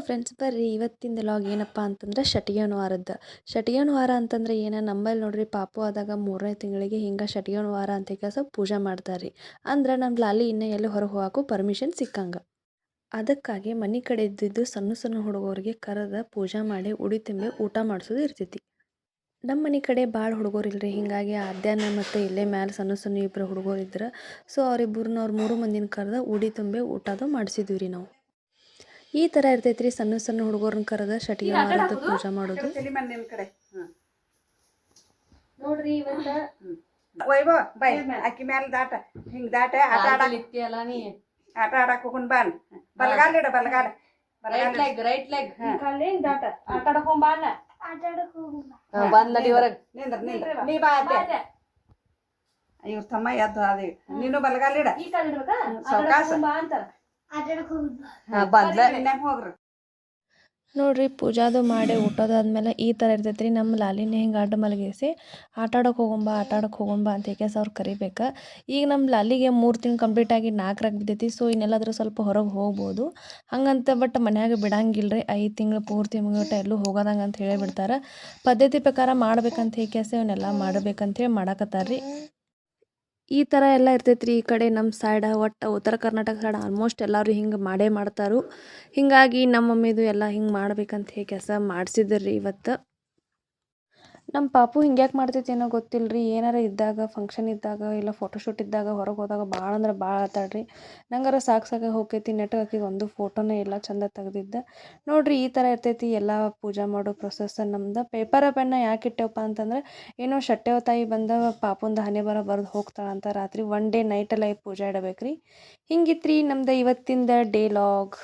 Friends ಬರ್ರಿ ಇವತ್ತಿನ log ಏನಪ್ಪ ಅಂತಂದ್ರೆ ಶಟಿಯನ್ ವಾರದ್ದು. ಶಟಿಯನ್ ವಾರ ಅಂತಂದ್ರೆ ನಮ್ಮಲ್ಲಿ ನೋಡ್ರಿ ಪಾಪು ಆದಾಗ 3ನೇ ತಿಂಗಳಿಗೆ ಹಿಂಗೆ ಶಟಿಯನ್ ವಾರ ಅಂತ ಕೆಲಸ ಪೂಜೆ ಮಾಡ್ತಾರೆ. ಅಂದ್ರೆ ನಮ್ಮ ಲಾಲಿ ಇನ್ನೂ ಎಲ್ಲಿ ಹೊರಗೆ ಹೋಗಕ್ಕೂ ಪರ್ಮಿಷನ್ ಸಿಕ್ಕಂಗೆ. ಅದಕ್ಕಾಗಿ ಮನೆ ಕಡೆ ಇದ್ದಿದ್ದು ಸಣ್ಣ ಸಣ್ಣ ಹುಡುಗರಿಗೆ ಕರೆದ ಪೂಜೆ ಮಾಡಿ ಉಡಿ ತುಂಬಿ ಊಟ ಮಾಡಿಸೋದು ಇರ್ತೈತಿ. ನಮ್ಮ ಮನೆ ಕಡೆ ಭಾಳ ಹುಡುಗರು ಇಲ್ಲರಿ, ಹೀಗಾಗಿ ಆದ್ಯಾನ ಮತ್ತು ಇಲ್ಲೇ ಮ್ಯಾಲೆ ಸಣ್ಣ ಸಣ್ಣ ಇಬ್ಬರು ಹುಡುಗರು ಇದ್ರೆ. ಸೊ ಅವ್ರಿಬ್ಬರನ್ನ 3 ಮಂದಿನ ಕರೆದ ಉಡಿ ತುಂಬಿ ಊಟದು ಮಾಡಿಸಿದ್ವಿ ರೀ ನಾವು. ಈ ಥರ ಇರ್ತೈತೆ ರೀ ಸಣ್ಣ ಸಣ್ಣ ಹುಡುಗರನ್ನ ಕರೆದ ಶಟಿಯನ್ ವಾರದ ಪೂಜೆ ಮಾಡೋದು. ನೋಡ್ರಿ ಇವತ್ತ ವೈಭವ ಬೈ ಅಕ್ಕಿ ಮ್ಯಾಲ ದಾಟ ಹಿಂಗ್ ದಾಟ ಆಟ ಇತ್ತಿಯಲ್ಲ ನೀ ಆಟ ಆಡಕ್ ಹೋಗುನ್ ಬಾನ್ ಬಲಗಾಲ ಇಡ ಬಲಗಾಲ ರೈಟ್ ಲೆಗ್ ಕಾಲಿಂದ ದಾಟ ಆಟ ಆಡಕ್ ಹೋಗ್ ಬಾನ ಬಂದ್ ನಡಿ ಹೊರಗ್ ನಿಂದ್ರ ನೀ ಬಾ ಅದ್ದೆ ಇವ್ರ ತಮ್ಮ ಎದ್ದು ಅದೇ ನೀನು ಬಲಗಾಲ ಇಡ ಈ ಕಾಲ್ ಇಡ್ಬೇಕಾ ಸಾವಕಾಶ ಬಾ ಅಂತಾರ ಬಂದ್ಲ ನಿನ್ಯಾಗ ಹೋಗ್ರಿ. ನೋಡ್ರಿ ಪೂಜಾದು ಮಾಡಿ ಊಟದಾದ್ಮೇಲೆ ಈ ಥರ ಇರ್ತೈತೆ ರೀ. ನಮ್ಮ ಲಾಲಿನೇ ಹಿಂಗೆ ಅಡ್ಡ ಮಲಗಿಸಿ ಆಟ ಆಡೋಕೆ ಹೋಗೊಂಬ ಅಂತ ಹೇಗೆ ಅವ್ರು ಕರಿಬೇಕು. ಈಗ ನಮ್ಮ ಲಾಲಿಗೆ 3 ತಿಂಗಳು ಕಂಪ್ಲೀಟ್ ಆಗಿ 4ರಾಗ ಬಿದ್ದೈತಿ. ಸೊ ಇನ್ನೆಲ್ಲಾದರೂ ಸ್ವಲ್ಪ ಹೊರಗೆ ಹೋಗ್ಬೋದು ಹಂಗಂತ. ಬಟ್ ಮನ್ಯಾಗ ಬಿಡಂಗಿಲ್ಲ ರೀ, 5 ತಿಂಗಳು ಪೂರ್ತಿ ಮುಗಿಟ ಎಲ್ಲೂ ಹೋಗೋದಂಗೆ ಅಂತ ಹೇಳಿ ಬಿಡ್ತಾರೆ. ಪದ್ಧತಿ ಪ್ರಕಾರ ಮಾಡ್ಬೇಕಂತ ಹೇಗೆ ಇವನ್ನೆಲ್ಲ ಮಾಡಬೇಕಂತೇಳಿ ಮಾಡಕತ್ತಾರೆ ರೀ. ಈ ಥರ ಎಲ್ಲ ಇರ್ತೈತೆ ರೀ ಈ ಕಡೆ ನಮ್ಮ ಸೈಡ್. ಒಟ್ಟು ಉತ್ತರ ಕರ್ನಾಟಕ ಸೈಡ್ ಆಲ್ಮೋಸ್ಟ್ ಎಲ್ಲರೂ ಹಿಂಗೆ ಮಾಡೇ ಮಾಡ್ತಾರೆ. ಹೀಗಾಗಿ ನಮ್ಮ ಮಮ್ಮಿದು ಎಲ್ಲ ಹಿಂಗೆ ಮಾಡ್ಬೇಕಂತ ಹೇಳಿ ಕೆಲಸ ಮಾಡಿಸಿದ್ರು ರೀ ಇವತ್ತು. ನಮ್ಮ ಪಾಪು ಹಿಂಗ್ಯಾಕೆ ಮಾಡ್ತೈತಿ ಏನೋ ಗೊತ್ತಿಲ್ಲ ರೀ. ಏನಾರ ಇದ್ದಾಗ ಫಂಕ್ಷನ್ ಇದ್ದಾಗ ಇಲ್ಲ ಫೋಟೋಶೂಟ್ ಇದ್ದಾಗ ಹೊರಗೆ ಹೋದಾಗ ಭಾಳ ಅಂದ್ರೆ ಭಾಳ ಆತಾಡ್ರಿ. ನಂಗಾರ ಸಾಕಾಗಿ ಹೋಗ್ತೈತಿ. ನೆಟ್ಟಗೆ ಆಕಿಗೆ ಒಂದು ಫೋಟೋನೇ ಇಲ್ಲ ಚಂದ ತೆಗ್ದಿದ್ದ. ನೋಡಿರಿ ಈ ಥರ ಇರ್ತೈತಿ ಎಲ್ಲ ಪೂಜೆ ಮಾಡೋ ಪ್ರೊಸೆಸ್ ನಮ್ದು. ಪೇಪರ ಪೆನ್ನ ಯಾಕೆ ಇಟ್ಟೇವಪ್ಪ ಅಂತಂದ್ರೆ ಏನೋ ಶಟ್ಯವ ತಾಯಿ ಬಂದ ಪಾಪುಂದು ಹಣೆ ಬರ ಬರೆದು ಹೋಗ್ತಾಳಂತ. ರಾತ್ರಿ 1 ಡೇ ನೈಟೆಲ್ಲ ಪೂಜೆ ಇಡಬೇಕು ರೀ. ಹಿಂಗಿತ್ತು ರೀ ನಮ್ದು ಇವತ್ತಿಂದ ಡೇ ಲಾಗ್.